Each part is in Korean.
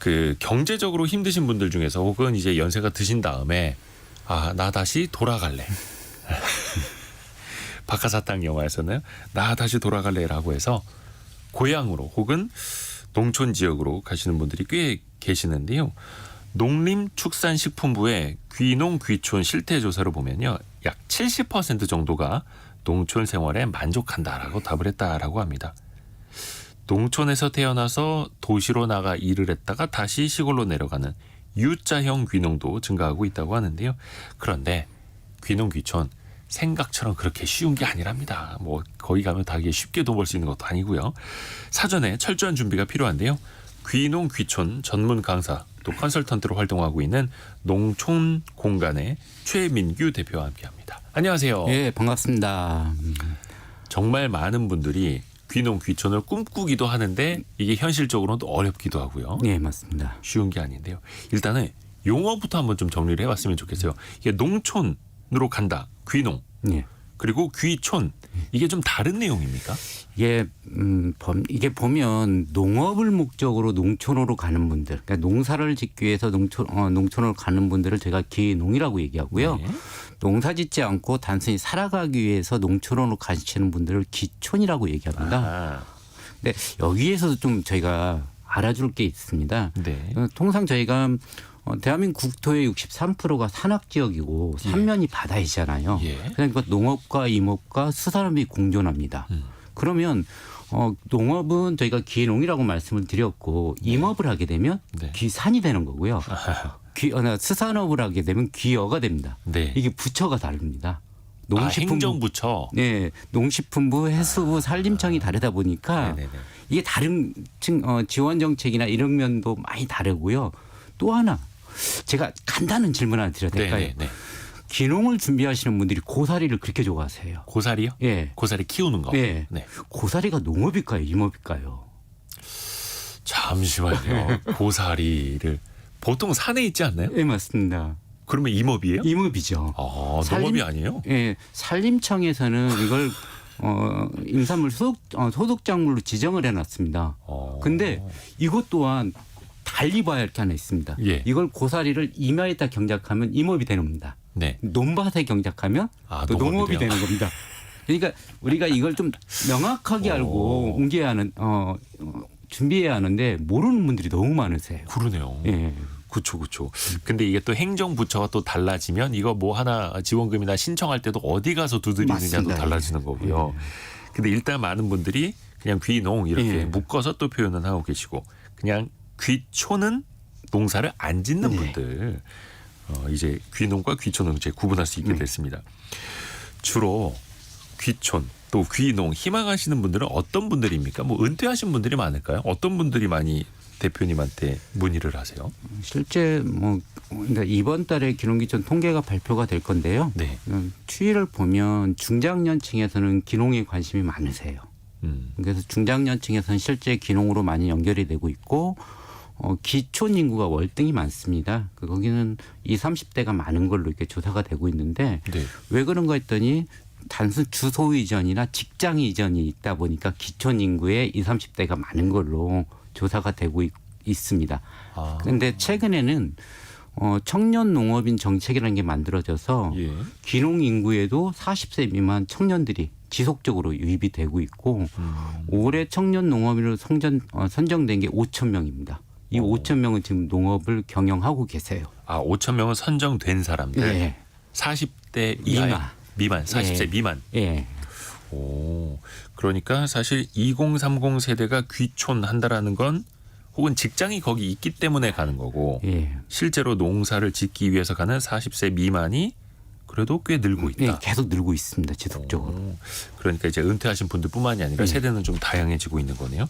그 경제적으로 힘드신 분들 중에서 혹은 이제 연세가 드신 다음에 나 다시 돌아갈래. 박하사탕 영화에서는 나 다시 돌아갈래라고 해서 고향으로 혹은 농촌 지역으로 가시는 분들이 꽤 계시는데요. 농림축산식품부의 귀농 귀촌 실태 조사를 보면요. 약 70% 정도가 농촌 생활에 만족한다라고 답을 했다라고 합니다. 농촌에서 태어나서 도시로 나가 일을 했다가 다시 시골로 내려가는 U자형 귀농도 증가하고 있다고 하는데요. 그런데 귀농 귀촌 생각처럼 그렇게 쉬운 게 아니랍니다. 뭐 거기 가면 다 쉽게 돈 벌 수 있는 것도 아니고요. 사전에 철저한 준비가 필요한데요. 귀농 귀촌 전문 강사 또 컨설턴트로 활동하고 있는 농촌 공간의 최민규 대표와 함께합니다. 안녕하세요. 예, 반갑습니다. 정말 많은 분들이 귀농 귀촌을 꿈꾸기도 하는데 이게 현실적으로는 또 어렵기도 하고요. 예, 맞습니다. 쉬운 게 아닌데요. 일단은 용어부터 한번 좀 정리를 해봤으면 좋겠어요. 이게 농촌으로 간다, 귀농. 예. 그리고 귀촌 이게 좀 다른 내용입니까? 이게 보면 농업을 목적으로 농촌으로 가는 분들, 그러니까 농사를 짓기 위해서 농촌으로 가는 분들을 제가 귀농이라고 얘기하고요. 네. 농사 짓지 않고 단순히 살아가기 위해서 농촌으로 가시는 분들을 귀촌이라고 얘기합니다. 근데 여기에서도 좀 저희가 알아줄 게 있습니다. 네. 통상 저희가 대한민국 국토의 63%가 산악 지역이고 삼면이 바다이잖아요. 예. 그러니까 농업과 임업과 수산업이 공존합니다. 그러면 농업은 저희가 귀농이라고 말씀을 드렸고 임업을 하게 되면 네. 귀산이 되는 거고요. 수산업을 하게 되면 귀어가 됩니다. 네. 이게 부처가 다릅니다. 행정부처. 네, 농식품부, 해수부, 산림청이 다르다 보니까 네네네. 이게 다른 지원 정책이나 이런 면도 많이 다르고요. 또 하나 제가 간단한 질문 하나 드려도 될까요? 네네네. 귀농을 준비하시는 분들이 고사리를 그렇게 좋아하세요. 고사리요? 예. 고사리 키우는 거. 예. 네. 고사리가 농업일까요? 임업일까요? 잠시만요. 고사리를 보통 산에 있지 않나요? 예, 맞습니다. 그러면 임업이에요? 임업이죠. 농업이 아니에요? 예, 산림청에서는 이걸 임산물 소득작물로 지정을 해놨습니다. 근데 이것 또한 달리 봐야 할 게 하나 있습니다. 예. 이걸 고사리를 임야에다 경작하면 임업이 되는 겁니다. 네. 논밭에 경작하면 또 농업이 되는 겁니다. 그러니까 우리가 이걸 좀 명확하게 알고 옮겨야 하는 준비해야 하는데 모르는 분들이 너무 많으세요. 그러네요. 예. 그렇죠. 근데 이게 또 행정부처가 또 달라지면 이거 뭐 하나 지원금이나 신청할 때도 어디 가서 두드리느냐도 맞습니다. 달라지는 거고요. 근데 일단 많은 분들이 그냥 귀농 이렇게 묶어서 또 표현은 하고 계시고 그냥 귀촌은 농사를 안 짓는 분들 이제 귀농과 귀촌은 이제 구분할 수 있게 됐습니다. 주로 귀촌 또 귀농 희망하시는 분들은 어떤 분들입니까? 뭐 은퇴하신 분들이 많을까요? 어떤 분들이 많이 대표님한테 문의를 하세요? 실제 그러니까 이번 달에 귀농귀촌 통계가 발표가 될 건데요. 네. 추이를 보면 중장년층에서는 귀농에 관심이 많으세요. 그래서 중장년층에서는 실제 귀농으로 많이 연결이 되고 있고 기촌 인구가 월등히 많습니다. 거기는 20, 30대가 많은 걸로 이렇게 조사가 되고 있는데 네. 왜 그런가 했더니 단순 주소 이전이나 직장 이전이 있다 보니까 기촌 인구의 20, 30대가 많은 걸로 조사가 되고 있습니다. 그런데 최근에는 청년 농업인 정책이라는 게 만들어져서 예. 귀농 인구에도 40세 미만 청년들이 지속적으로 유입이 되고 있고 올해 청년 농업인으로 선정된 게 5천 명입니다. 이 5천 명은 지금 농업을 경영하고 계세요. 5천 명은 선정된 사람들. 네. 40대 미만 40세 네. 미만. 예. 그러니까 사실 2030 세대가 귀촌한다라는 건 혹은 직장이 거기 있기 때문에 가는 거고 실제로 농사를 짓기 위해서 가는 40세 미만이 그래도 꽤 늘고 있다. 네, 계속 늘고 있습니다. 지속적으로. 그러니까 이제 은퇴하신 분들뿐만이 아니라 세대는 좀 다양해지고 있는 거네요.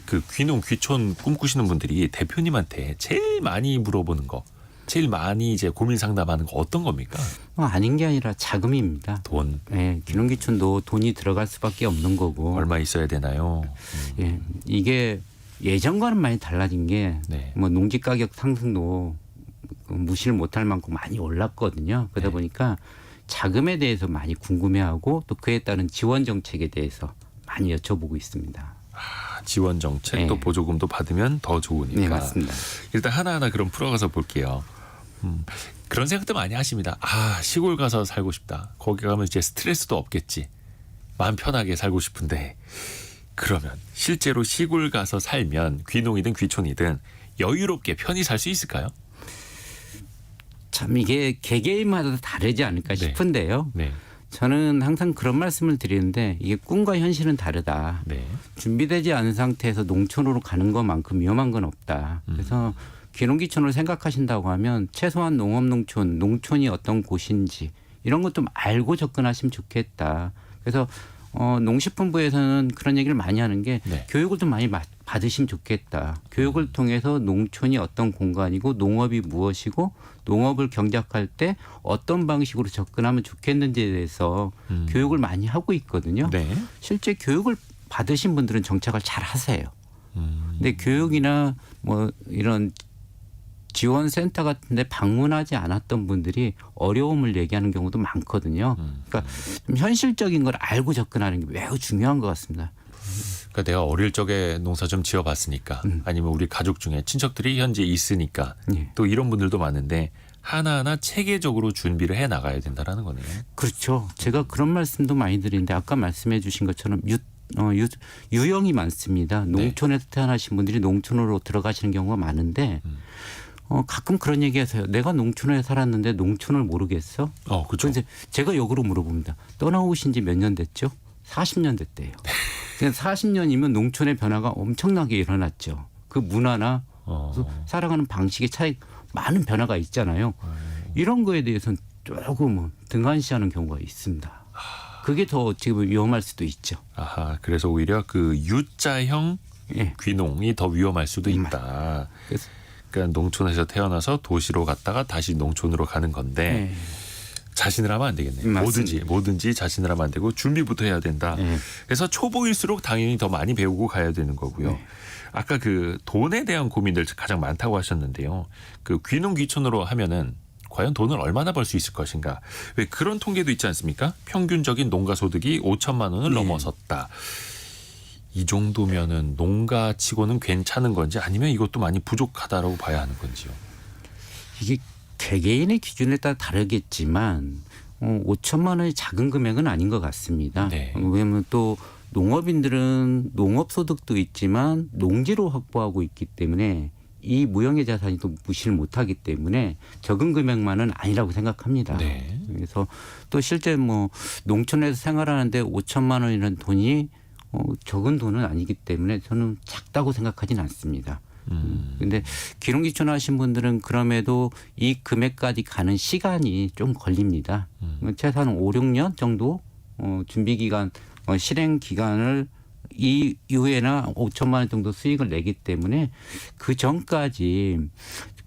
그 귀농 귀촌 꿈꾸시는 분들이 대표님한테 제일 많이 물어보는 거, 제일 많이 이제 고민 상담하는 거 어떤 겁니까? 아닌 게 아니라 자금입니다. 돈. 네, 귀농귀촌도 돈이 들어갈 수밖에 없는 거고. 얼마 있어야 되나요? 예, 이게 예전과는 많이 달라진 게 농지 가격 상승도 무시를 못할 만큼 많이 올랐거든요. 그러다 보니까 자금에 대해서 많이 궁금해하고 또 그에 따른 지원 정책에 대해서 많이 여쭤보고 있습니다. 지원 정책 네. 또 보조금도 받으면 더 좋으니까. 네, 맞습니다. 일단 하나하나 그럼 풀어가서 볼게요. 그런 생각도 많이 하십니다. 시골 가서 살고 싶다. 거기 가면 이제 스트레스도 없겠지. 마음 편하게 살고 싶은데 그러면 실제로 시골 가서 살면 귀농이든 귀촌이든 여유롭게 편히 살 수 있을까요? 참 이게 개개인마다 다르지 않을까 네. 싶은데요. 네. 저는 항상 그런 말씀을 드리는데 이게 꿈과 현실은 다르다. 네. 준비되지 않은 상태에서 농촌으로 가는 것만큼 위험한 건 없다. 그래서 귀농귀촌을 생각하신다고 하면 최소한 농업농촌, 농촌이 어떤 곳인지 이런 것 좀 알고 접근하시면 좋겠다. 그래서 농식품부에서는 그런 얘기를 많이 하는 게 네. 교육을 좀 많이 받으시면 좋겠다. 교육을 통해서 농촌이 어떤 공간이고 농업이 무엇이고 농업을 경작할 때 어떤 방식으로 접근하면 좋겠는지에 대해서 교육을 많이 하고 있거든요. 네. 실제 교육을 받으신 분들은 정착을 잘 하세요. 근데 교육이나 뭐 이런 지원센터 같은 데 방문하지 않았던 분들이 어려움을 얘기하는 경우도 많거든요. 그러니까 좀 현실적인 걸 알고 접근하는 게 매우 중요한 것 같습니다. 그러니까 내가 어릴 적에 농사 좀 지어봤으니까 아니면 우리 가족 중에 친척들이 현재 있으니까 예. 또 이런 분들도 많은데 하나하나 체계적으로 준비를 해 나가야 된다라는 거네요. 그렇죠. 제가 그런 말씀도 많이 드리는데 아까 말씀해 주신 것처럼 유형이 많습니다. 농촌에서 태어나신 분들이 농촌으로 들어가시는 경우가 많은데 가끔 그런 얘기하세요. 내가 농촌에 살았는데 농촌을 모르겠어? 그렇죠. 그런데 제가 역으로 물어봅니다. 떠나오신 지 몇 년 됐죠? 40년 됐대요. 40년이면 농촌의 변화가 엄청나게 일어났죠. 그 문화나 살아가는 방식의 차이 많은 변화가 있잖아요. 이런 거에 대해서는 조금 등한시하는 경우가 있습니다. 그게 더 어떻게 보면 위험할 수도 있죠. 그래서 오히려 그 U자형 예. 귀농이 더 위험할 수도 있다. 그래서 그러니까 농촌에서 태어나서 도시로 갔다가 다시 농촌으로 가는 건데 예. 자신을 하면 안 되겠네요. 맞습니다. 뭐든지 자신을 하면 안 되고 준비부터 해야 된다. 예. 그래서 초보일수록 당연히 더 많이 배우고 가야 되는 거고요. 네. 아까 그 돈에 대한 고민들 가장 많다고 하셨는데요. 그 귀농 귀촌으로 하면은 과연 돈을 얼마나 벌 수 있을 것인가. 왜 그런 통계도 있지 않습니까? 평균적인 농가 소득이 5천만 원을 네. 넘어섰다. 이 정도면은 농가치고는 괜찮은 건지 아니면 이것도 많이 부족하다라고 봐야 하는 건지요. 이게 개개인의 기준에 따라 다르겠지만 5천만 원이 작은 금액은 아닌 것 같습니다. 네. 왜냐하면 또 농업인들은 농업소득도 있지만 농지로 확보하고 있기 때문에 이 무형의 자산이 또 무시를 못하기 때문에 적은 금액만은 아니라고 생각합니다. 네. 그래서 또 실제 뭐 농촌에서 생활하는데 5천만 원이라는 돈이 적은 돈은 아니기 때문에 저는 작다고 생각하지는 않습니다. 근데 귀농귀촌 하신 분들은 그럼에도 이 금액까지 가는 시간이 좀 걸립니다. 최소한 5, 6년 정도 준비 기간, 실행 기간을 이 이후에나 5천만 원 정도 수익을 내기 때문에 그 전까지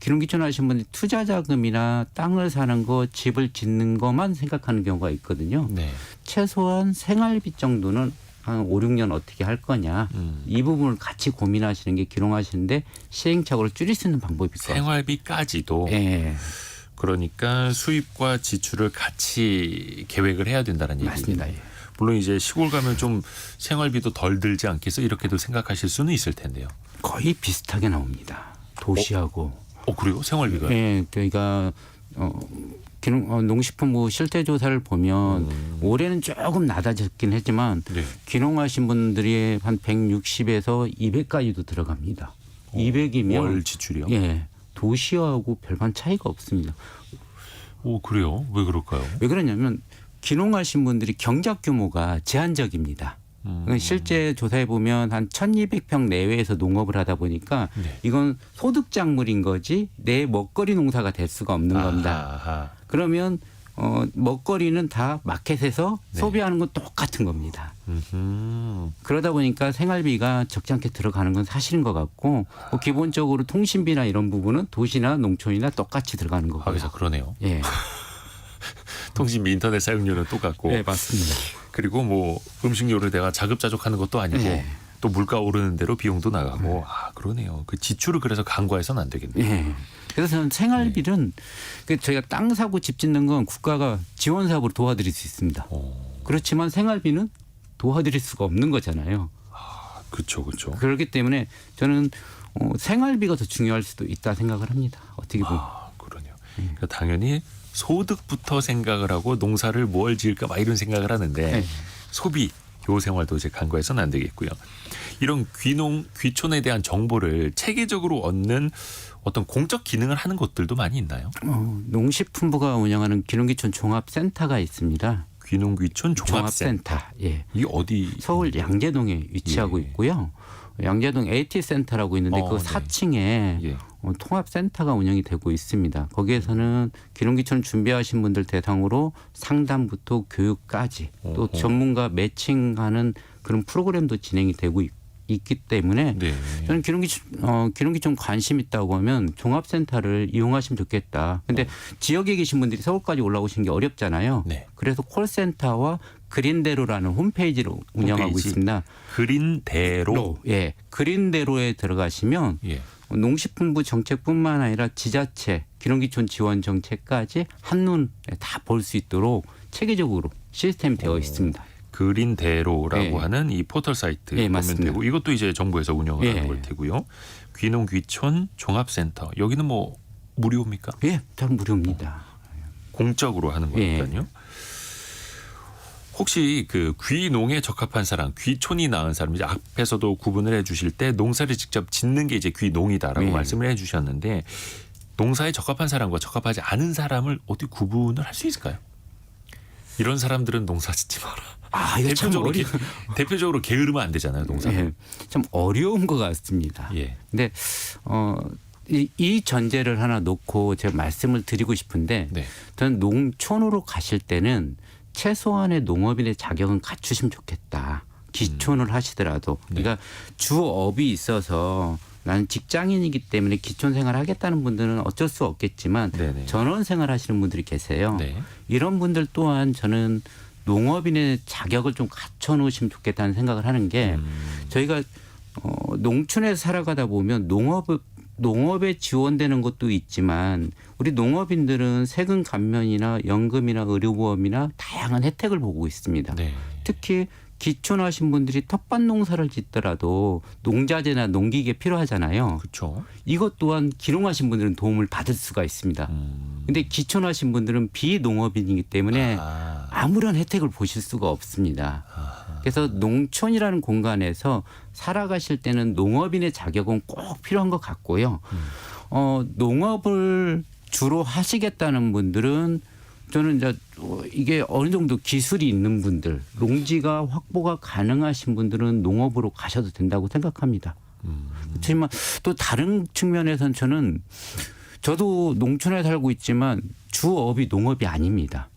귀농귀촌 하신 분들이 투자 자금이나 땅을 사는 거, 집을 짓는 것만 생각하는 경우가 있거든요. 네. 최소한 생활비 정도는 한 5, 6년 어떻게 할 거냐. 이 부분을 같이 고민하시는 게 귀농하시는데 시행착오를 줄일 수 있는 방법일 것 같아요. 생활비까지도. 예. 그러니까 수입과 지출을 같이 계획을 해야 된다는 얘기죠. 맞습니다. 예. 물론 이제 시골 가면 좀 생활비도 덜 들지 않겠어 이렇게도 생각하실 수는 있을 텐데요. 거의 비슷하게 나옵니다. 도시하고. 그래요? 생활비가? 예. 그러니까 농식품부 실태 조사를 보면 올해는 조금 낮아졌긴 했지만 네. 귀농하신 분들이 한 160에서 200까지도 들어갑니다. 200이면 월 지출이요? 예. 도시하고 별반 차이가 없습니다. 그래요? 왜 그럴까요? 왜 그러냐면 귀농하신 분들이 경작 규모가 제한적입니다. 실제 조사해 보면 한 1,200평 내외에서 농업을 하다 보니까 네. 이건 소득 작물인 거지 내 먹거리 농사가 될 수가 없는 겁니다. 그러면 먹거리는 다 마켓에서 네. 소비하는 건 똑같은 겁니다. 음흠. 그러다 보니까 생활비가 적지 않게 들어가는 건 사실인 것 같고 뭐 기본적으로 통신비나 이런 부분은 도시나 농촌이나 똑같이 들어가는 거고요. 그래서 그러네요. 예, 통신비 인터넷 사용료는 똑같고 네, 맞습니다. 그리고 뭐 음식료를 내가 자급자족하는 것도 아니고 네. 또 물가 오르는 대로 비용도 나가고 그러네요. 그 지출을 그래서 간과해서는 안 되겠네요. 예. 그래서 저는 생활비는 저희가 땅 사고 집 짓는 건 국가가 지원 사업으로 도와드릴 수 있습니다. 그렇지만 생활비는 도와드릴 수가 없는 거잖아요. 그렇죠, 그렇죠. 그렇기 때문에 저는 생활비가 더 중요할 수도 있다 생각을 합니다. 어떻게 보면. 그러네요. 그러니까 당연히 소득부터 생각을 하고 농사를 뭘 지을까 막 이런 생각을 하는데 네. 소비 요 생활도 이제 간과해서는 안 되겠고요. 이런 귀촌에 대한 정보를 체계적으로 얻는 어떤 공적 기능을 하는 곳들도 많이 있나요? 농식품부가 운영하는 귀농귀촌 종합센터가 있습니다. 귀농귀촌 종합센터. 예. 이게 어디? 서울 양재동에 위치하고 예. 있고요. 양재동 AT센터라고 있는데 그 네. 4층에 예. 통합센터가 운영이 되고 있습니다. 거기에서는 귀농귀촌 준비하신 분들 대상으로 상담부터 교육까지 또 어허. 전문가 매칭하는 그런 프로그램도 진행이 되고 있기 때문에 네. 저는 귀농귀촌 관심 있다고 하면 종합센터를 이용하시면 좋겠다. 근데 지역에 계신 분들이 서울까지 올라오시는 게 어렵잖아요. 네. 그래서 콜센터와 그린대로라는 홈페이지를 운영하고 홈페이지. 있습니다. 그린대로. 예, 그린대로에 들어가시면 예. 농식품부 정책뿐만 아니라 지자체, 귀농귀촌 지원 정책까지 한눈에 다 볼 수 있도록 체계적으로 시스템이 되어 있습니다. 그린대로라고 예. 하는 이 포털 사이트 예, 보면 맞습니다. 되고 이것도 이제 정부에서 운영을 예. 하는 걸 테고요. 귀농귀촌 종합센터 여기는 뭐 무료입니까? 예, 다 무료입니다. 공적으로 하는 예. 거니까요. 혹시 그 귀농에 적합한 사람, 귀촌이 나은 사람 이제 앞에서도 구분을 해주실 때 농사를 직접 짓는 게 이제 귀농이다라고 예. 말씀을 해주셨는데 농사에 적합한 사람과 적합하지 않은 사람을 어떻게 구분을 할 수 있을까요? 이런 사람들은 농사 짓지 마라. 이거 참 대표적으로 게으르면 안 되잖아요, 농사. 예, 참 어려운 것 같습니다. 예. 근데 이 전제를 하나 놓고 제가 말씀을 드리고 싶은데 네. 저는 농촌으로 가실 때는 최소한의 농업인의 자격은 갖추시면 좋겠다. 기촌을 하시더라도. 네. 그러니까 주업이 있어서 나는 직장인이기 때문에 기촌 생활을 하겠다는 분들은 어쩔 수 없겠지만 네네. 전원 생활 하시는 분들이 계세요. 네. 이런 분들 또한 저는 농업인의 자격을 좀 갖춰 놓으시면 좋겠다는 생각을 하는 게 저희가 농촌에서 살아가다 보면 농업에 지원되는 것도 있지만 우리 농업인들은 세금 감면이나 연금이나 의료보험이나 다양한 혜택을 보고 있습니다. 네. 특히 기촌하신 분들이 텃밭 농사를 짓더라도 농자재나 농기계 필요하잖아요. 그렇죠. 이것 또한 기농하신 분들은 도움을 받을 수가 있습니다. 근데 기촌하신 분들은 비농업인이기 때문에 아무런 혜택을 보실 수가 없습니다. 그래서 농촌이라는 공간에서 살아가실 때는 농업인의 자격은 꼭 필요한 것 같고요. 농업을 주로 하시겠다는 분들은 저는 이제 이게 어느 정도 기술이 있는 분들, 농지가 확보가 가능하신 분들은 농업으로 가셔도 된다고 생각합니다. 그렇지만 또 다른 측면에서는 저도 농촌에 살고 있지만 주업이 농업이 아닙니다.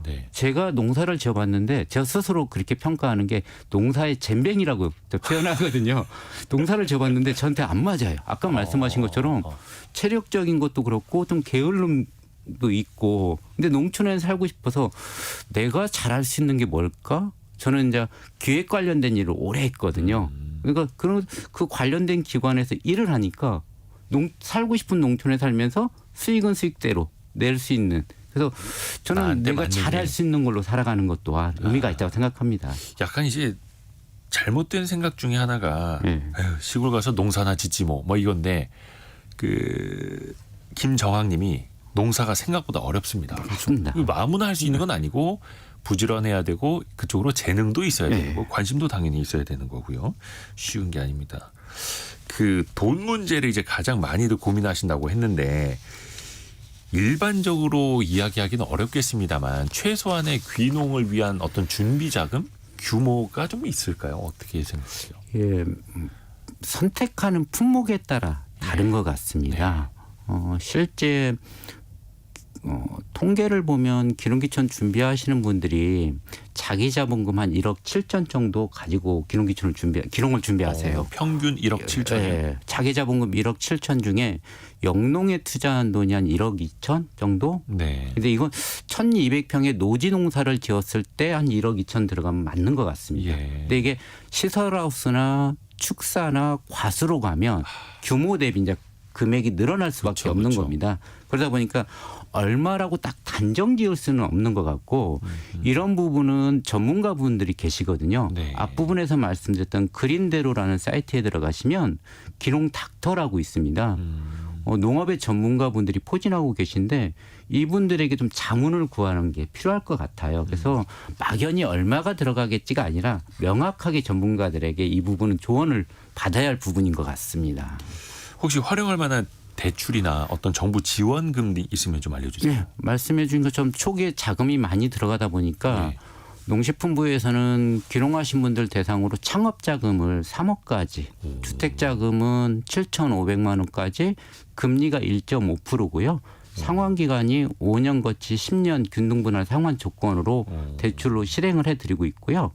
네. 제가 농사를 지어봤는데 제가 스스로 그렇게 평가하는 게 농사의 잼뱅이라고 표현하거든요. 농사를 지어봤는데 저한테 안 맞아요. 아까 말씀하신 것처럼 체력적인 것도 그렇고 좀 게을름도 있고 근데 농촌에 살고 싶어서 내가 잘할 수 있는 게 뭘까? 저는 이제 기획 관련된 일을 오래 했거든요. 그러니까 그 관련된 기관에서 일을 하니까 살고 싶은 농촌에 살면서 수익은 수익대로 낼 수 있는 그래서 저는 내가 잘할 수 있는 걸로 살아가는 것 또한 의미가 있다고 생각합니다. 약간 이제 잘못된 생각 중에 하나가 네. 에휴, 시골 가서 농사나 짓지 뭐 이건데 그 김정학님이 농사가 생각보다 어렵습니다. 그렇습니다. 아무나 할 수 있는 건 아니고 부지런해야 되고 그쪽으로 재능도 있어야 되고 관심도 당연히 있어야 되는 거고요. 쉬운 게 아닙니다. 그 돈 문제를 이제 가장 많이들 고민하신다고 했는데 일반적으로 이야기하기는 어렵겠습니다만 최소한의 귀농을 위한 어떤 준비 자금 규모가 좀 있을까요? 어떻게 생각하세요? 예, 선택하는 품목에 따라 다른 것 같습니다. 실제 통계를 보면 귀농귀촌 준비하시는 분들이 자기 자본금 한 1억 7천 정도 가지고 귀농을 준비하세요. 평균 1억 7천. 네, 자기 자본금 1억 7천 중에 영농에 투자한 돈이 한 1억 2천 정도? 네. 근데 이건 1200평의 노지 농사를 지었을 때 한 1억 2천 들어가면 맞는 것 같습니다. 예. 근데 이게 시설하우스나 축사나 과수로 가면 규모 대비 이제 금액이 늘어날 수밖에 그렇죠, 없는 그렇죠. 겁니다. 그러다 보니까 얼마라고 딱 단정 지을 수는 없는 것 같고 이런 부분은 전문가분들이 계시거든요. 네. 앞부분에서 말씀드렸던 그린대로라는 사이트에 들어가시면 기농 닥터라고 있습니다. 농업의 전문가분들이 포진하고 계신데 이분들에게 좀 자문을 구하는 게 필요할 것 같아요. 그래서 막연히 얼마가 들어가겠지가 아니라 명확하게 전문가들에게 이 부분은 조언을 받아야 할 부분인 것 같습니다. 혹시 활용할 만한 대출이나 어떤 정부 지원금이 있으면 좀 알려주세요. 네, 말씀해 주신 것처럼 초기에 자금이 많이 들어가다 보니까 네. 농식품부에서는 귀농하신 분들 대상으로 창업자금을 3억까지, 주택자금은 7,500만 원까지, 금리가 1.5%고요. 상환기간이 5년 거치 10년 균등분할 상환 조건으로 대출로 실행을 해드리고 있고요.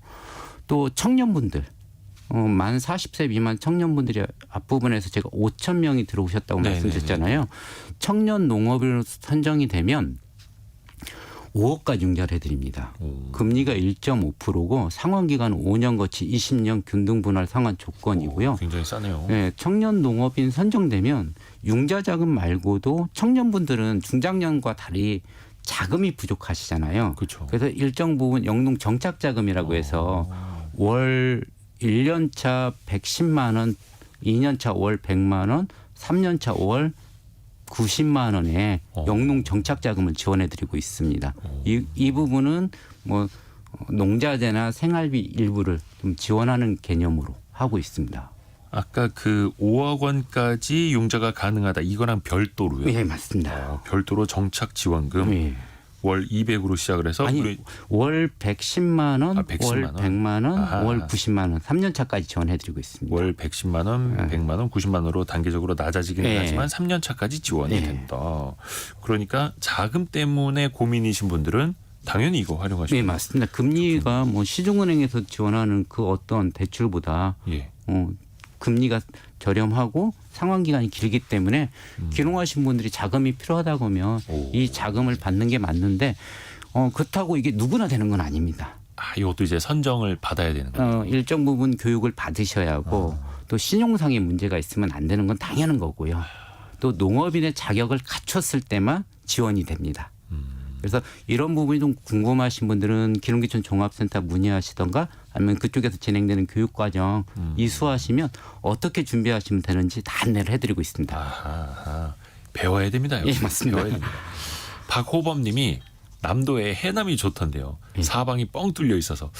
또 청년분들, 만 40세 미만 청년분들이 앞부분에서 제가 5천 명이 들어오셨다고 네네네. 말씀드렸잖아요. 청년 농업인으로 선정이 되면 5억까지 융자를 해드립니다. 금리가 1.5%고 상환기간은 5년 거치 20년 균등분할 상환 조건이고요. 굉장히 싸네요. 네, 청년 농업인 선정되면 융자 자금 말고도 청년분들은 중장년과 달리 자금이 부족하시잖아요. 그렇죠. 그래서 일정 부분 영농 정착 자금이라고 해서 월 1년차 110만 원, 2년차 월 100만 원, 3년차 월 90만 원의 영농 정착 자금을 지원해 드리고 있습니다. 이 부분은 뭐 농자재나 생활비 일부를 좀 지원하는 개념으로 하고 있습니다. 아까 그 5억 원까지 융자가 가능하다. 이거랑 별도로요. 네, 맞습니다. 별도로 정착 지원금 네. 월 200으로 시작을 해서 아니, 월 110만 원, 110만 월 원? 100만 원, 아하. 월 90만 원, 3년 차까지 지원해 드리고 있습니다. 월 110만 원, 100만 원, 90만 원으로 단계적으로 낮아지긴 네. 하지만 3년 차까지 지원이 네. 된다. 그러니까 자금 때문에 고민이신 분들은 당연히 이거 네, 활용하시면 맞습니다. 금리가 뭐 시중은행에서 지원하는 그 어떤 대출보다 예. 금리가 저렴하고 상환 기간이 길기 때문에 귀농하신 분들이 자금이 필요하다고 하면 이 자금을 받는 게 맞는데 그렇다고 이게 누구나 되는 건 아닙니다. 아, 이것도 이제 선정을 받아야 되는 거예요. 일정 부분 교육을 받으셔야 하고 또 신용상의 문제가 있으면 안 되는 건 당연한 거고요. 또 농업인의 자격을 갖췄을 때만 지원이 됩니다. 그래서 이런 부분이 좀 궁금하신 분들은 기농기촌 종합센터 문의하시던가 아니면 그쪽에서 진행되는 교육과정 이수하시면 어떻게 준비하시면 되는지 다 안내를 해드리고 있습니다. 아하. 배워야 됩니다. 예, 맞습니다. 배워야 됩니다. 박호범 님이 남도에 해남이 좋던데요. 예. 사방이 뻥 뚫려 있어서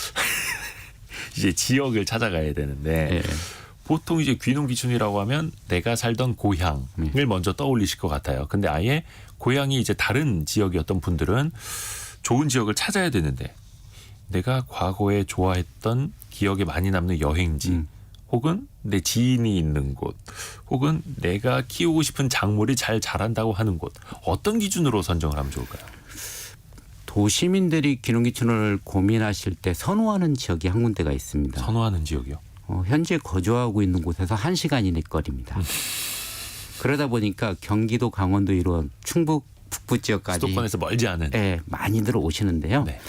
이제 지역을 찾아가야 되는데 예. 보통 이제 귀농귀촌이라고 하면 내가 살던 고향을 먼저 떠올리실 것 같아요. 근데 아예 고향이 이제 다른 지역이었던 분들은 좋은 지역을 찾아야 되는데 내가 과거에 좋아했던 기억에 많이 남는 여행지 혹은 내 지인이 있는 곳 혹은 내가 키우고 싶은 작물이 잘 자란다고 하는 곳 어떤 기준으로 선정을 하면 좋을까요? 도시민들이 기농기촌을 고민하실 때 선호하는 지역이 한 군데가 있습니다. 선호하는 지역이요? 현재 거주하고 있는 곳에서 1시간 이내 거리입니다. 그러다 보니까 경기도, 강원도 이런 충북 북부 지역까지 수도권에서 멀지 않은. 네, 많이들 오시는데요. 네.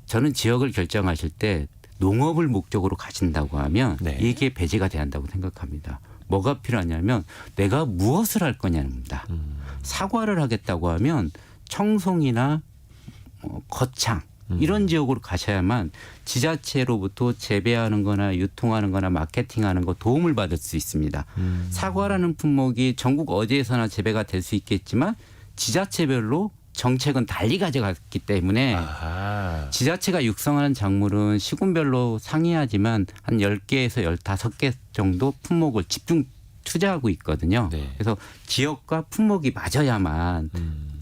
저는 지역을 결정하실 때 농업을 목적으로 가진다고 하면 네. 이게 배제가 돼야 한다고 생각합니다. 뭐가 필요하냐면 내가 무엇을 할 거냐입니다. 사과를 하겠다고 하면 청송이나 거창 이런 지역으로 가셔야만 지자체로부터 재배하는 거나 유통하는 거나 마케팅하는 거 도움을 받을 수 있습니다. 사과라는 품목이 전국 어디에서나 재배가 될 수 있겠지만 지자체별로 정책은 달리 가져갔기 때문에 아하. 지자체가 육성하는 작물은 시군별로 상이하지만 한 10개에서 15개 정도 품목을 집중 투자하고 있거든요. 네. 그래서 지역과 품목이 맞아야만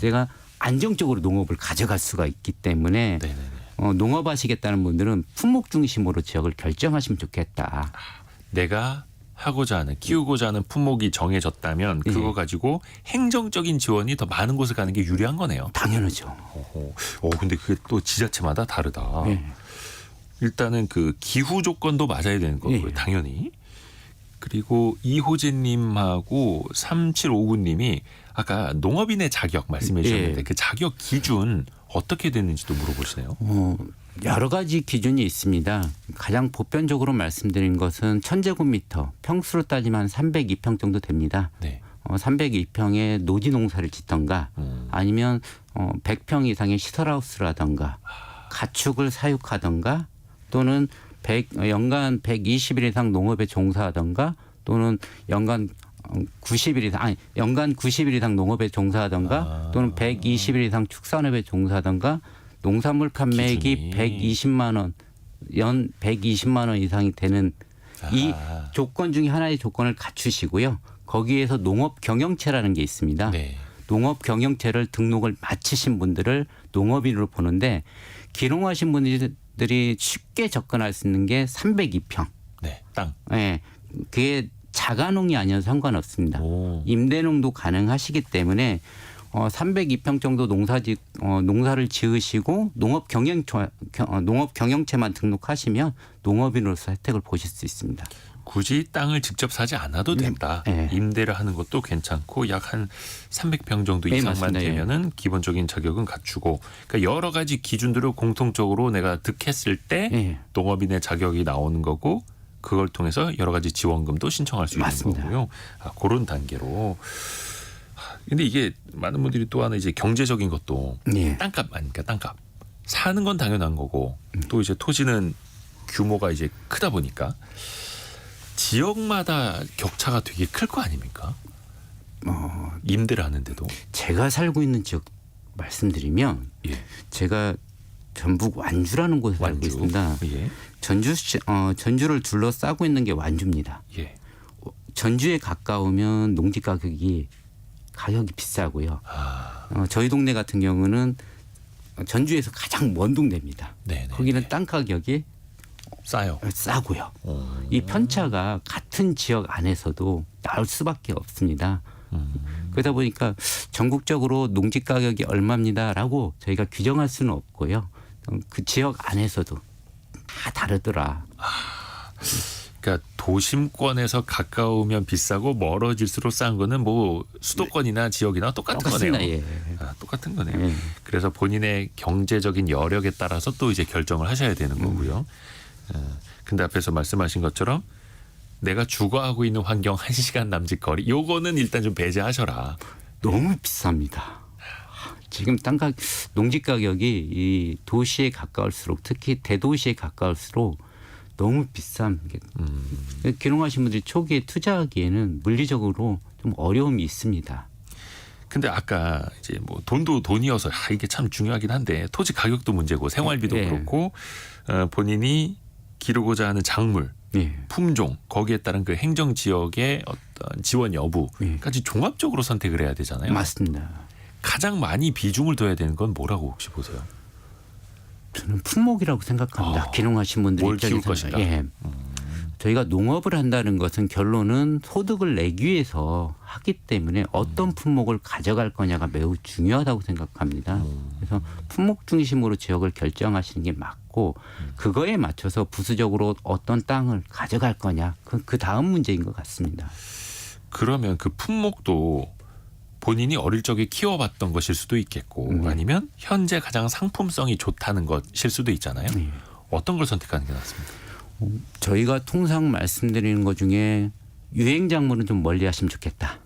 내가 안정적으로 농업을 가져갈 수가 있기 때문에 네네네. 농업하시겠다는 분들은 품목 중심으로 지역을 결정하시면 좋겠다. 내가 하고자 하는 키우고자 하는 품목이 정해졌다면 그거 가지고 행정적인 지원이 더 많은 곳을 가는 게 유리한 거네요. 당연하죠. 근데 그게 또 지자체마다 다르다. 네. 일단은 그 기후 조건도 맞아야 되는 거고요. 네. 당연히. 그리고 이호진님하고 3759님이 아까 농업인의 자격 말씀해 주셨는데 네. 그 자격 기준 어떻게 되는지도 물어보시네요. 여러 가지 기준이 있습니다. 가장 보편적으로 말씀드린 것은 1000제곱미터 평수로 따지면 302평 정도 됩니다. 네. 302평에 노지 농사를 짓던가 아니면 100평 이상의 시설하우스라던가 가축을 사육하던가 또는 연간 120일 이상 농업에 종사하던가 또는 연간 90일 이상 농업에 종사하던가 또는 120일 이상 축산업에 종사하던가 농산물 판매액이 기준이. 120만 원, 연 120만 원 이상이 되는 이 조건 중에 하나의 조건을 갖추시고요. 거기에서 농업 경영체라는 게 있습니다. 네. 농업 경영체를 등록을 마치신 분들을 농업인으로 보는데 기농하신 분들이 쉽게 접근할 수 있는 게 302평. 네. 땅. 예. 그게 자가농이 아니어도 상관없습니다. 오. 임대농도 가능하시기 때문에 302평 정도 농사를 지으시고 농업 경영체만 등록하시면 농업인으로서 혜택을 보실 수 있습니다. 굳이 땅을 직접 사지 않아도 된다. 네. 임대를 하는 것도 괜찮고 약 한 300평 정도 네, 이상만 맞습니다. 되면은 기본적인 자격은 갖추고 그러니까 여러 가지 기준들을 공통적으로 내가 득했을 때 예. 농업인의 자격이 나오는 거고 그걸 통해서 여러 가지 지원금도 신청할 수 맞습니다. 있는 거고요. 그런 단계로. 근데 이게 많은 분들이 또 하나 이제 경제적인 것도 예. 땅값 아닙니까? 땅값. 사는 건 당연한 거고 또 이제 토지는 규모가 이제 크다 보니까 지역마다 격차가 되게 클 거 아닙니까? 임대를 하는데도. 제가 살고 있는 지역 말씀드리면 예. 제가 전북 완주라는 곳에 살고 완주. 있습니다. 예. 전주를 둘러싸고 있는 게 완주입니다. 예. 전주에 가까우면 농지 가격이 비싸고요. 저희 동네 같은 경우는 전주에서 가장 먼 동네입니다. 네네. 거기는 땅 가격이 싸요. 싸고요. 이 편차가 같은 지역 안에서도 나올 수밖에 없습니다. 그러다 보니까 전국적으로 농지 가격이 얼마입니다라고 저희가 규정할 수는 없고요. 그 지역 안에서도 다 다르더라. 그러니까 도심권에서 가까우면 비싸고 멀어질수록 싼 거는 뭐 수도권이나 지역이나 똑같은 똑같습니다. 거네요. 예. 똑같은 거네요. 예. 그래서 본인의 경제적인 여력에 따라서 또 이제 결정을 하셔야 되는 거고요. 근데 앞에서 말씀하신 것처럼 내가 주거하고 있는 환경 1시간 남짓 거리 요거는 일단 좀 배제하셔라. 너무 비쌉니다. 지금 농지 가격이 이 도시에 가까울수록 특히 대도시에 가까울수록 너무 비싼 게 기농하신 분들이 초기에 투자하기에는 물리적으로 좀 어려움이 있습니다. 근데 아까 이제 뭐 돈도 돈이어서 이게 참 중요하긴 한데 토지 가격도 문제고 생활비도 네. 그렇고 본인이 기르고자 하는 작물, 예. 품종 거기에 따른 그 행정 지역의 어떤 지원 여부까지 종합적으로 선택을 해야 되잖아요. 맞습니다. 가장 많이 비중을 둬야 되는 건 뭐라고 혹시 보세요? 저는 품목이라고 생각합니다. 기농하신 분들 뭘 키울 입장에서는. 것인가? 예. 저희가 농업을 한다는 것은 결론은 소득을 내기 위해서 하기 때문에 어떤 품목을 가져갈 거냐가 매우 중요하다고 생각합니다. 그래서 품목 중심으로 지역을 결정하시는 게 맞고 그거에 맞춰서 부수적으로 어떤 땅을 가져갈 거냐 그 다음 문제인 것 같습니다. 그러면 그 품목도 본인이 어릴 적에 키워봤던 것일 수도 있겠고 아니면 현재 가장 상품성이 좋다는 것일 수도 있잖아요. 어떤 걸 선택하는 게 낫습니까? 저희가 통상 말씀드리는 것 중에 유행 작물은 좀 멀리 하시면 좋겠다.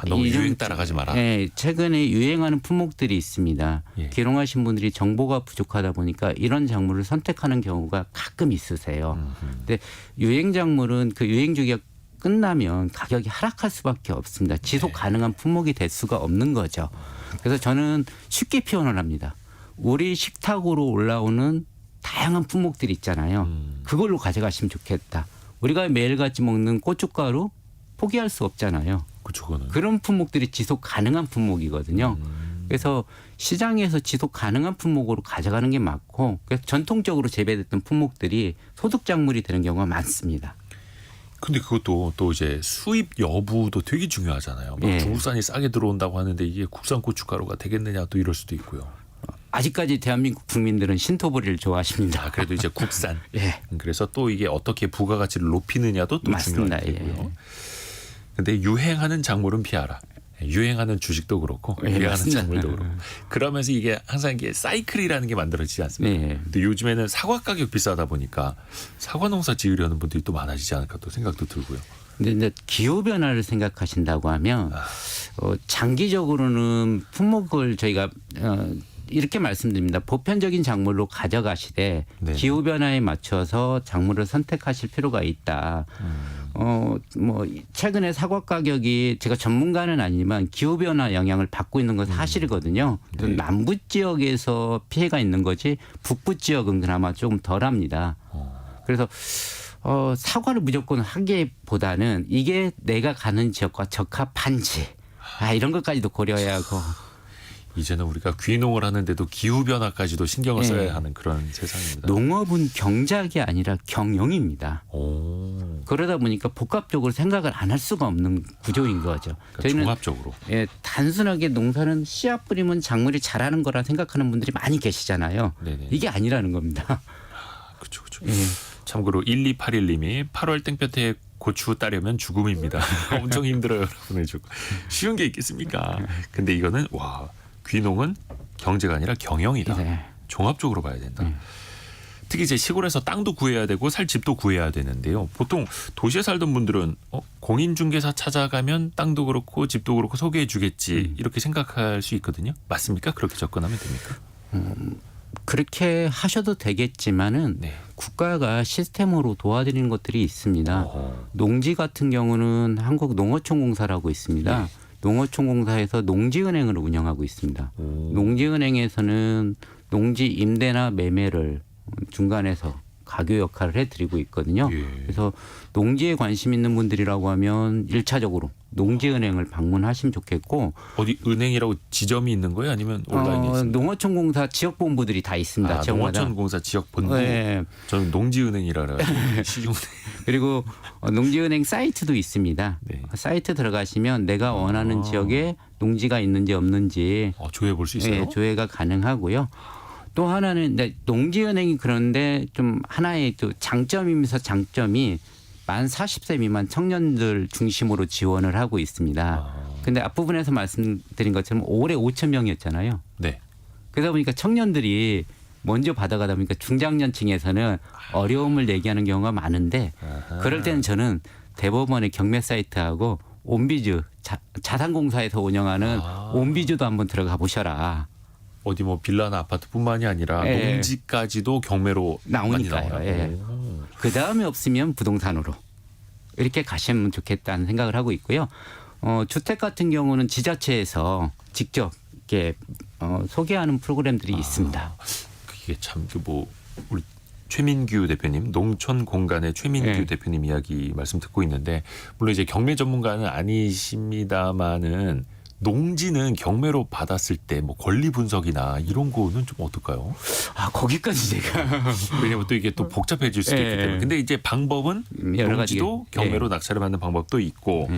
너무 유행 따라가지 마라. 네, 최근에 유행하는 품목들이 있습니다. 예. 기농하신 분들이 정보가 부족하다 보니까 이런 작물을 선택하는 경우가 가끔 있으세요. 근데 유행 작물은 그 유행 주기가 끝나면 가격이 하락할 수밖에 없습니다. 지속 가능한 품목이 될 수가 없는 거죠. 그래서 저는 쉽게 표현을 합니다. 우리 식탁으로 올라오는 다양한 품목들이 있잖아요. 그걸로 가져가시면 좋겠다. 우리가 매일같이 먹는 고춧가루 포기할 수 없잖아요. 그쪽은 그런 품목들이 지속 가능한 품목이거든요. 그래서 시장에서 지속 가능한 품목으로 가져가는 게 맞고 그래서 전통적으로 재배됐던 품목들이 소득 작물이 되는 경우가 많습니다. 근데 그것도 또 이제 수입 여부도 되게 중요하잖아요. 막 예. 중국산이 싸게 들어온다고 하는데 이게 국산 고춧가루가 되겠느냐 또 이럴 수도 있고요. 아직까지 대한민국 국민들은 신토부리를 좋아하십니다. 그래도 이제 국산. 예. 그래서 또 이게 어떻게 부가가치를 높이느냐도 또 맞습니다. 중요한 거고요. 예. 근데 유행하는 작물은 피하라. 유행하는 주식도 그렇고 네, 유행하는 맞습니다. 작물도 그렇고 그러면서 이게 항상 이게 사이클이라는 게 만들어지지 않습니까? 네. 근데 요즘에는 사과 가격 비싸다 보니까 사과 농사 지으려는 분들이 또 많아지지 않을까 또 생각도 들고요. 근데 이제 기후 변화를 생각하신다고 하면 장기적으로는 품목을 저희가 이렇게 말씀드립니다. 보편적인 작물로 가져가시되 네. 기후 변화에 맞춰서 작물을 선택하실 필요가 있다. 뭐 최근에 사과 가격이 제가 전문가는 아니지만 기후 변화 영향을 받고 있는 건 사실이거든요. 네. 남부 지역에서 피해가 있는 거지 북부 지역은 그나마 조금 덜합니다. 그래서 사과를 무조건 하기보다는 이게 내가 가는 지역과 적합한지 이런 것까지도 고려해야 하고. 이제는 우리가 귀농을 하는데도 기후 변화까지도 신경을 네. 써야 하는 그런 세상입니다. 농업은 경작이 아니라 경영입니다. 오. 그러다 보니까 복합적으로 생각을 안 할 수가 없는 구조인 거죠. 그러니까 저희는 종합적으로. 단순하게 농사는 씨앗 뿌리면 작물이 자라는 거라 생각하는 분들이 많이 계시잖아요. 네네. 이게 아니라는 겁니다. 그렇죠, 그렇죠. 예. 참고로 1281님이 8월 땡볕에 고추 따려면 죽음입니다. 엄청 힘들어요, 여러분. 쉬운 게 있겠습니까? 근데 이거는 와 귀농은 경제가 아니라 경영이다. 네. 종합적으로 봐야 된다. 특히 이제 시골에서 땅도 구해야 되고 살 집도 구해야 되는데요. 보통 도시에 살던 분들은 공인중개사 찾아가면 땅도 그렇고 집도 그렇고 소개해 주겠지 이렇게 생각할 수 있거든요. 맞습니까? 그렇게 접근하면 됩니까? 그렇게 하셔도 되겠지만은 네. 국가가 시스템으로 도와드리는 것들이 있습니다. 어허. 농지 같은 경우는 한국농어촌공사라고 있습니다. 네. 농어촌공사에서 농지은행을 운영하고 있습니다. 오. 농지은행에서는 농지 임대나 매매를 중간에서 가교 역할을 해드리고 있거든요. 예. 그래서 농지에 관심 있는 분들이라고 하면 1차적으로 농지은행을 방문하시면 좋겠고 어디 은행이라고 지점이 있는 거예요? 아니면 온라인에 있습니까? 농어촌공사 지역본부들이 다 있습니다. 지역마다. 농어촌공사 지역본부. 네. 저는 농지은행이라 그래가지고 시중은행. 그리고 농지은행 사이트도 있습니다. 네. 사이트 들어가시면 내가 원하는 지역에 농지가 있는지 없는지 조회해 볼 수 있어요? 조회가 가능하고요. 또 하나는 농지은행이 그런데 좀 하나의 또 장점이면서 장점이 만 40세 미만 청년들 중심으로 지원을 하고 있습니다. 근데 앞부분에서 말씀드린 것처럼 올해 5천 명이었잖아요. 네. 그러다 보니까 청년들이 먼저 받아가다 보니까 중장년층에서는 어려움을 얘기하는 경우가 많은데 그럴 때는 저는 대법원의 경매 사이트하고 온비즈 자산공사에서 운영하는 온비즈도 한번 들어가 보셔라. 어디 뭐 빌라나 아파트뿐만이 아니라 예. 농지까지도 경매로 나오니까요. 많이 예. 나와요. 그 다음에 없으면 부동산으로 이렇게 가시면 좋겠다는 생각을 하고 있고요. 주택 같은 경우는 지자체에서 직접 이렇게 소개하는 프로그램들이 있습니다. 이게 참 우리 최민규 대표님, 농촌 공간의 최민규 네. 대표님 이야기 말씀 듣고 있는데 물론 이제 경매 전문가는 아니십니다만은 농지는 경매로 받았을 때 뭐 권리 분석이나 이런 거는 좀 어떨까요? 거기까지 제가 왜냐면 또 이게 또 복잡해질 수 있기 예. 때문에. 근데 이제 방법은 여러 가지 농지도 경매로 낙찰을 받는 방법도 있고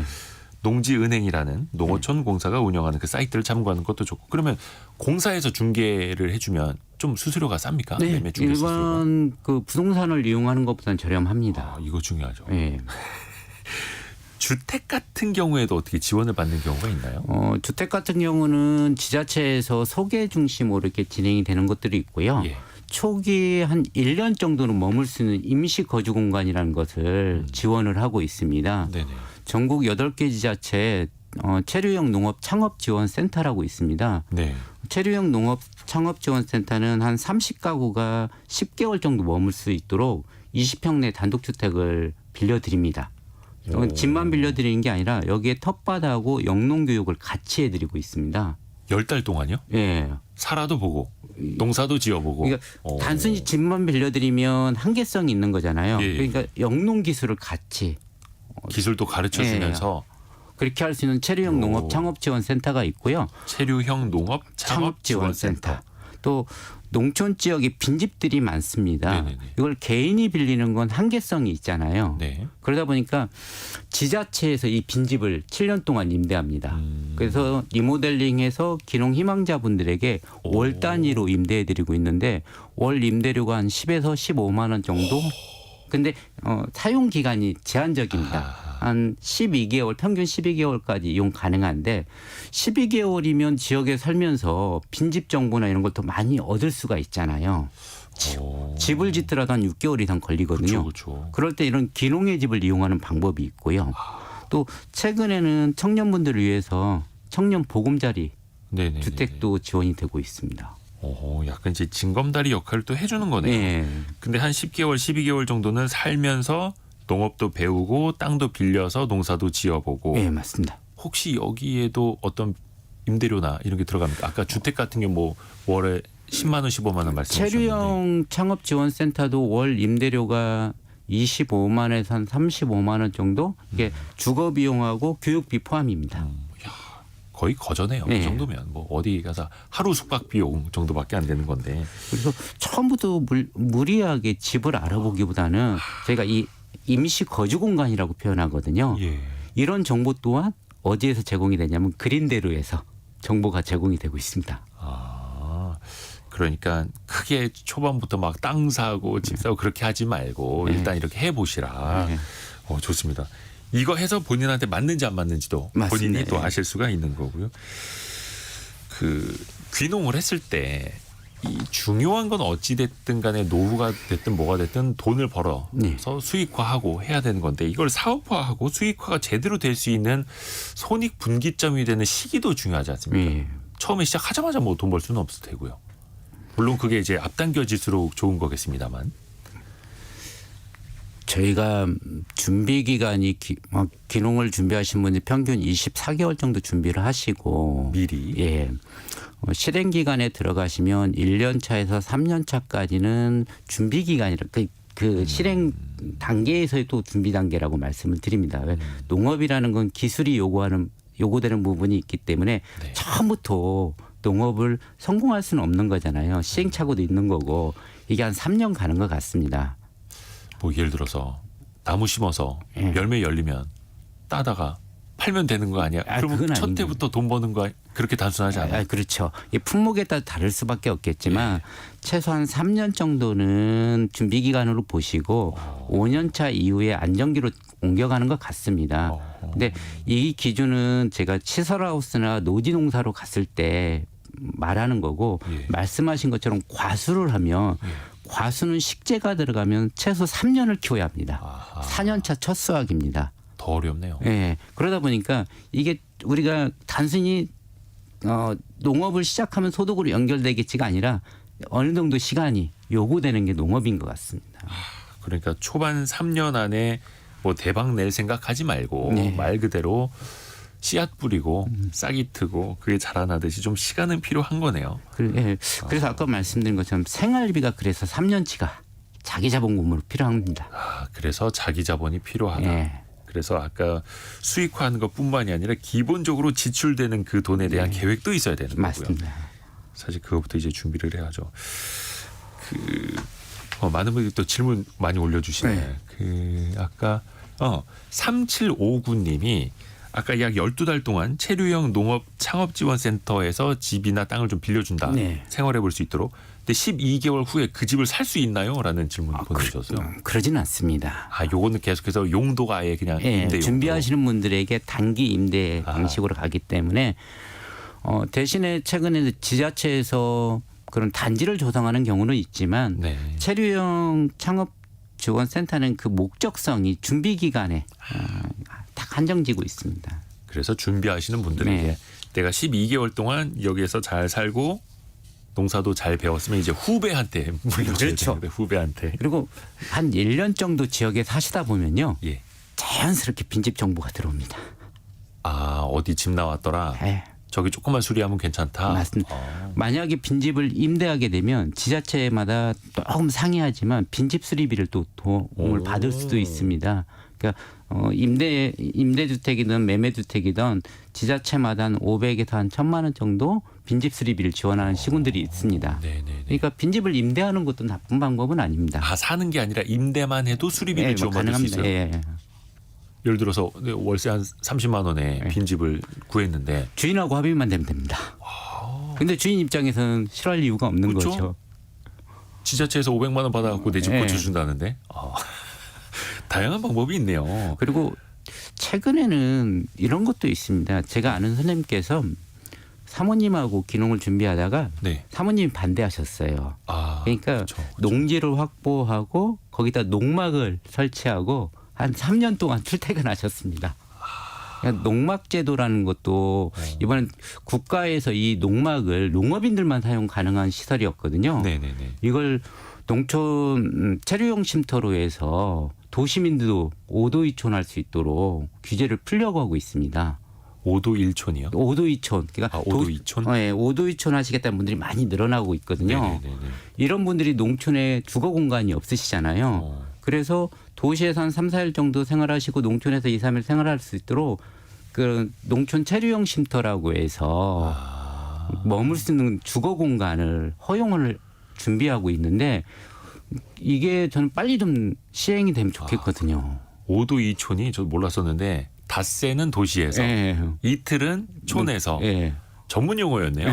농지은행이라는 농어촌 공사가 운영하는 그 사이트를 참고하는 것도 좋고 그러면 공사에서 중개를 해주면 좀 수수료가 쌉니까? 네, 매매 중개 수수료가? 일반 그 부동산을 이용하는 것보다는 저렴합니다. 이거 중요하죠. 예. 주택 같은 경우에도 어떻게 지원을 받는 경우가 있나요? 주택 같은 경우는 지자체에서 소개 중심으로 이렇게 진행이 되는 것들이 있고요. 예. 초기 한 1년 정도는 머물 수 있는 임시 거주 공간이라는 것을 지원을 하고 있습니다. 네네. 전국 8개 지자체에 체류형 농업 창업 지원 센터라고 있습니다. 네. 체류형 농업 창업 지원 센터는 한 30가구가 10개월 정도 머물 수 있도록 20평 내 단독주택을 빌려드립니다. 집만 빌려드리는 게 아니라 여기에 텃밭하고 영농 교육을 같이 해드리고 있습니다. 10달 동안요? 예. 살아도 보고 농사도 지어보고. 그러니까 단순히 집만 빌려드리면 한계성이 있는 거잖아요. 예, 예. 그러니까 영농 기술을 같이 기술도 가르쳐 주면서 그렇게 할 수 있는 체류형 농업 창업 지원 센터가 있고요. 체류형 농업 창업 지원 센터. 또 농촌 지역에 빈집들이 많습니다. 네네네. 이걸 개인이 빌리는 건 한계성이 있잖아요. 네. 그러다 보니까 지자체에서 이 빈집을 7년 동안 임대합니다. 그래서 리모델링해서 기농 희망자분들에게 월 단위로 임대해드리고 있는데 월 임대료가 한 10에서 15만 원 정도. 근데 사용 기간이 제한적입니다. 한 12개월, 평균 12개월까지 이용 가능한데 12개월이면 지역에 살면서 빈집 정보나 이런 걸 더 많이 얻을 수가 있잖아요. 집을 짓더라도 한 6개월 이상 걸리거든요. 그렇죠. 그럴 때 이런 기농의 집을 이용하는 방법이 있고요. 또 최근에는 청년분들을 위해서 청년 보금자리 네네. 주택도 지원이 되고 있습니다. 약간 이제 징검다리 역할을 또 해주는 거네요. 네. 근데 한 10개월, 12개월 정도는 살면서 농업도 배우고 땅도 빌려서 농사도 지어보고. 네, 맞습니다. 혹시 여기에도 어떤 임대료나 이런 게 들어갑니까? 아까 주택 같은 게 뭐 월에 10만 원, 15만 원 말씀하셨는데. 체류형 창업지원센터도 월 임대료가 25만에서 한 35만 원 정도? 이게 주거 비용하고 교육비 포함입니다. 거의 거저네요. 네. 그 정도면 뭐 어디 가서 하루 숙박 비용 정도밖에 안 되는 건데. 그래서 처음부터 무리하게 집을 알아보기보다는 저희가 이 임시 거주 공간이라고 표현하거든요. 예. 이런 정보 또한 어디에서 제공이 되냐면 그린대로에서 정보가 제공이 되고 있습니다. 그러니까 크게 초반부터 막 땅 사고 집 사고 그렇게 하지 말고 네. 일단 이렇게 해보시라. 네. 좋습니다. 이거 해서 본인한테 맞는지 안 맞는지도 맞습니다. 본인이 또 네. 아실 수가 있는 거고요. 그 귀농을 했을 때 이 중요한 건 어찌 됐든 간에 노후가 됐든 뭐가 됐든 돈을 벌어서 네. 수익화하고 해야 되는 건데 이걸 사업화하고 수익화가 제대로 될 수 있는 손익 분기점이 되는 시기도 중요하지 않습니까? 네. 처음에 시작하자마자 뭐 돈 벌 수는 없을 테고요. 물론 그게 이제 앞당겨질수록 좋은 거겠습니다만. 저희가 준비 기간이 귀농을 준비하신 분이 평균 24개월 정도 준비를 하시고 미리. 예. 실행 기간에 들어가시면 1년 차에서 3년 차까지는 준비 기간이라 그 실행 단계에서의 또 준비 단계라고 말씀을 드립니다. 왜 농업이라는 건 기술이 요구되는 부분이 있기 때문에 네. 처음부터 농업을 성공할 수는 없는 거잖아요. 시행착오도 있는 거고 이게 한 3년 가는 것 같습니다. 뭐 예를 들어서 나무 심어서 예. 열매 열리면 따다가 팔면 되는 거 아니야? 그러면 그건 첫 아닙니다. 해부터 돈 버는 거 그렇게 단순하지 않아요? 그렇죠. 이 품목에 따라 다를 수밖에 없겠지만 최소한 3년 정도는 준비 기간으로 보시고 5년 차 이후에 안정기로 옮겨가는 것 같습니다. 근데 이 기준은 제가 시설하우스나 노지농사로 갔을 때 말하는 거고 예. 말씀하신 것처럼 과수를 하면 과수는 식재가 들어가면 최소 3년을 키워야 합니다. 4년차 첫 수확입니다. 더 어렵네요. 예. 그러다 보니까 이게 우리가 단순히 농업을 시작하면 소득으로 연결되겠지가 아니라 어느 정도 시간이 요구되는 게 농업인 것 같습니다. 그러니까 초반 3년 안에 뭐 대박 낼 생각하지 말고 네. 말 그대로 씨앗 뿌리고 싹이 트고 그게 자라나듯이 좀 시간은 필요한 거네요. 그래서 아까 말씀드린 것처럼 생활비가 그래서 3년치가 자기 자본금으로 필요합니다. 그래서 자기 자본이 필요하다. 예. 그래서 아까 수익화하는 것뿐만이 아니라 기본적으로 지출되는 그 돈에 대한 계획도 있어야 되는 거고요. 맞습니다. 사실 그것부터 이제 준비를 해야죠. 많은 분들이 또 질문 많이 올려주시네. 네. 아까 3759님이 아까 약 12달 동안 체류형 농업 창업지원센터에서 집이나 땅을 좀 빌려준다. 네. 생활해 볼 수 있도록. 근데 12개월 후에 그 집을 살 수 있나요? 라는 질문을 보내주셨어요. 그러지는 않습니다. 요거는 계속해서 용도가 아예 그냥 임대 용도. 준비하시는 분들에게 단기 임대 방식으로 가기 때문에 대신에 최근에 지자체에서 그런 단지를 조성하는 경우는 있지만 네. 체류형 창업지원센터는 그 목적성이 준비 기간에 딱 한정지고 있습니다. 그래서 준비하시는 분들에게 네. 내가 12개월 동안 여기에서 잘 살고 농사도 잘 배웠으면 이제 후배한테 물려줘야 그렇죠. 되는데 후배한테. 그리고 한 1년 정도 지역에 사시다 보면요. 예. 자연스럽게 빈집 정보가 들어옵니다. 어디 집 나왔더라. 네. 저기 조금만 수리하면 괜찮다. 맞습니다. 만약에 빈집을 임대하게 되면 지자체마다 조금 상이하지만 빈집 수리비를 또 도움을 받을 수도 있습니다. 그러니까 임대주택이든 매매주택이든 지자체마다 한 500에서 한 1,000만 원 정도 빈집 수리비를 지원하는 시군들이 있습니다. 네네네. 그러니까 빈집을 임대하는 것도 나쁜 방법은 아닙니다. 사는 게 아니라 임대만 해도 수리비를 뭐 지원받을 수 있어요. 예. 예를 들어서 월세 한 30만 원에 빈집을 구했는데 주인하고 합의만 되면 됩니다. 근데 주인 입장에서는 싫어할 이유가 없는 그렇죠? 거죠. 지자체에서 500만 원 받아갖고 내 집 예. 고쳐준다는데 다양한 방법이 있네요. 그리고 최근에는 이런 것도 있습니다. 제가 아는 선생님께서 사모님하고 귀농을 준비하다가 네. 사모님이 반대하셨어요. 그러니까 그렇죠. 농지를 확보하고 거기다 농막을 설치하고 한 3년 동안 출퇴근하셨습니다. 그러니까 농막제도라는 것도 이번엔 국가에서 이 농막을 농업인들만 사용 가능한 시설이었거든요. 네네네. 이걸 농촌 체류용 쉼터로 해서 도시민들도 5도 2촌 할 수 있도록 규제를 풀려고 하고 있습니다. 5도 1촌이요? 5도 2촌. 그러니까 5도 2촌? 네, 5도 2촌 하시겠다는 분들이 많이 늘어나고 있거든요. 네네네. 이런 분들이 농촌에 주거 공간이 없으시잖아요. 그래서 도시에서 한 3, 4일 정도 생활하시고 농촌에서 2, 3일 생활할 수 있도록 그 농촌 체류용 쉼터라고 해서 머물 수 있는 주거 공간을 허용을 준비하고 있는데 이게 저는 빨리 좀 시행이 되면 좋겠거든요. 5도 2촌이 저 몰랐었는데 닷새는 도시에서 예. 이틀은 촌에서 예. 전문 용어였네요.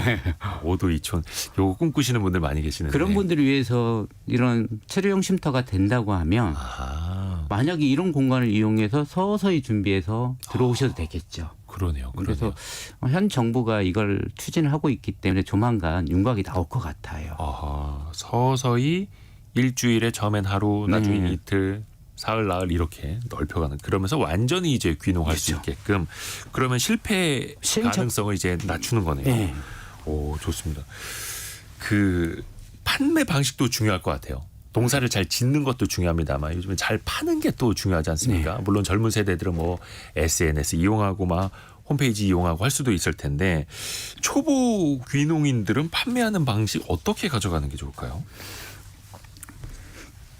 5도 2촌. 요거 꿈꾸시는 분들 많이 계시는데. 그런 분들을 위해서 이런 체류용 쉼터가 된다고 하면 만약에 이런 공간을 이용해서 서서히 준비해서 들어오셔도 되겠죠. 그러네요. 그래서 현 정부가 이걸 추진하고 있기 때문에 조만간 윤곽이 나올 것 같아요. 서서히 일주일에 처음엔 하루, 나중에 네. 이틀, 사흘, 나흘 이렇게 넓혀가는. 그러면서 완전히 이제 귀농할 수 그렇죠. 있게끔. 그러면 실패 가능성을 이제 낮추는 거네요. 네. 오, 좋습니다. 그 판매 방식도 중요할 것 같아요. 농사를 잘 짓는 것도 중요합니다만 요즘에 잘 파는 게 또 중요하지 않습니까? 네. 물론 젊은 세대들은 뭐 SNS 이용하고 막 홈페이지 이용하고 할 수도 있을 텐데 초보 귀농인들은 판매하는 방식 어떻게 가져가는 게 좋을까요?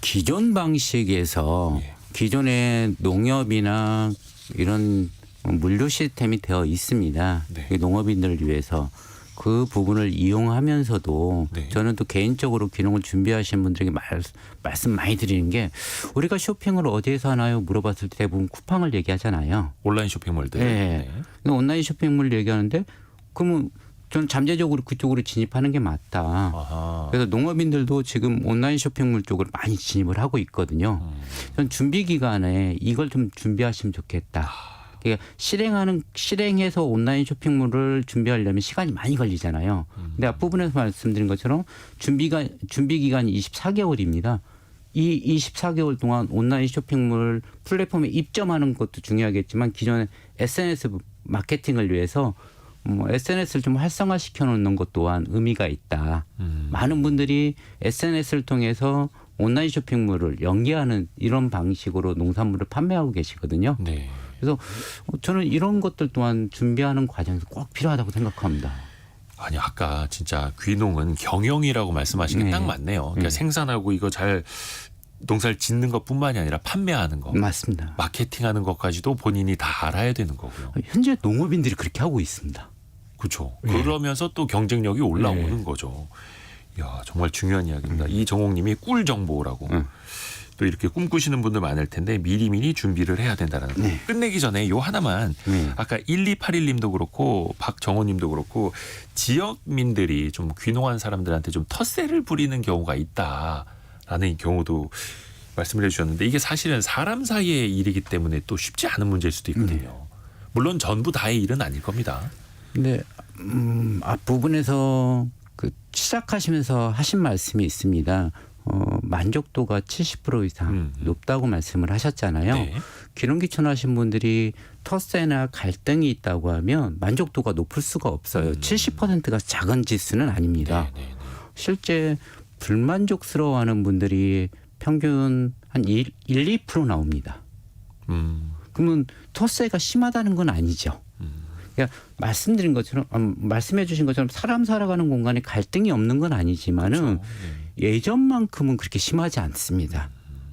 기존 방식에서 기존의 농협이나 이런 물류 시스템이 되어 있습니다. 네. 농업인들을 위해서 그 부분을 이용하면서도 네. 저는 또 개인적으로 귀농을 준비하시는 분들에게 말씀 많이 드리는 게 우리가 쇼핑을 어디에서 하나요? 물어봤을 때 대부분 쿠팡을 얘기하잖아요. 온라인 쇼핑몰들. 네. 온라인 쇼핑몰을 얘기하는데 그러면 저는 잠재적으로 그쪽으로 진입하는 게 맞다. 아하. 그래서 농업인들도 지금 온라인 쇼핑몰 쪽으로 많이 진입을 하고 있거든요. 전 준비 기간에 이걸 좀 준비하시면 좋겠다. 그러니까 실행해서 온라인 쇼핑몰을 준비하려면 시간이 많이 걸리잖아요. 근데 앞부분에서 말씀드린 것처럼 준비 기간이 24개월입니다. 이 24개월 동안 온라인 쇼핑몰 플랫폼에 입점하는 것도 중요하겠지만 기존에 SNS 마케팅을 위해서 SNS를 좀 활성화시켜 놓는 것 또한 의미가 있다. 많은 분들이 SNS를 통해서 온라인 쇼핑몰을 연계하는 이런 방식으로 농산물을 판매하고 계시거든요. 네. 그래서 저는 이런 것들 또한 준비하는 과정에서 꼭 필요하다고 생각합니다. 아니 아까 진짜 귀농은 경영이라고 말씀하신 게 네. 딱 맞네요. 그러니까 생산하고 이거 잘 농사를 짓는 것뿐만이 아니라 판매하는 거, 맞습니다. 마케팅하는 것까지도 본인이 다 알아야 되는 거고요. 현재 농업인들이 그렇게 하고 있습니다. 그렇죠. 네. 그러면서 또 경쟁력이 올라오는 네. 거죠. 야 정말 중요한 이야기입니다. 이정옥님이 꿀 정보라고. 또 이렇게 꿈꾸시는 분들 많을 텐데 미리미리 준비를 해야 된다는 거. 네. 끝내기 전에 요 하나만 아까 1281님도 그렇고 박정호님도 그렇고 지역민들이 좀 귀농한 사람들한테 좀 텃세를 부리는 경우가 있다라는 경우도 말씀을 해주셨는데 이게 사실은 사람 사이의 일이기 때문에 또 쉽지 않은 문제일 수도 있거든요. 물론 전부 다의 일은 아닐 겁니다. 근데 앞부분에서 그 시작하시면서 하신 말씀이 있습니다. 만족도가 70% 이상 높다고 말씀을 하셨잖아요. 네. 귀농귀촌하신 분들이 텃세나 갈등이 있다고 하면 만족도가 높을 수가 없어요. 70%가 작은 지수는 아닙니다. 네. 실제 불만족스러워하는 분들이 평균 한 2% 나옵니다. 그러면 텃세가 심하다는 건 아니죠. 그러니까 말씀드린 것처럼 말씀해 주신 것처럼 사람 살아가는 공간에 갈등이 없는 건 아니지만은 그렇죠. 예전만큼은 그렇게 심하지 않습니다.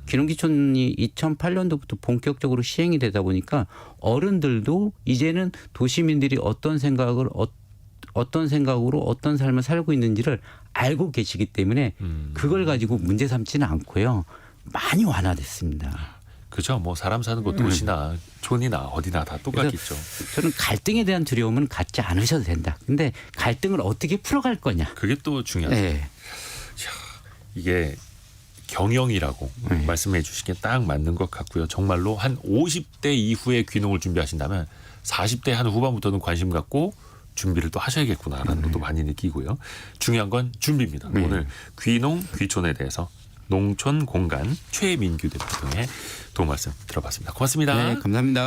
귀농귀촌이 2008년도부터 본격적으로 시행이 되다 보니까 어른들도 이제는 도시민들이 어떤 생각으로 어떤 삶을 살고 있는지를 알고 계시기 때문에 그걸 가지고 문제 삼지는 않고요. 많이 완화됐습니다. 그죠. 뭐 사람 사는 곳 도시나 촌이나 어디나 다 똑같겠죠. 저는 갈등에 대한 두려움은 갖지 않으셔도 된다. 근데 갈등을 어떻게 풀어갈 거냐. 그게 또 중요하죠. 네. 이게 경영이라고 네. 말씀해 주시기에 딱 맞는 것 같고요. 정말로 한 50대 이후에 귀농을 준비하신다면 40대 한 후반부터는 관심 갖고 준비를 또 하셔야겠구나라는 것도 많이 느끼고요. 중요한 건 준비입니다. 네. 오늘 귀농, 귀촌에 대해서 농촌 공간 최민규 대표의 도움 말씀 들어봤습니다. 고맙습니다. 네, 감사합니다.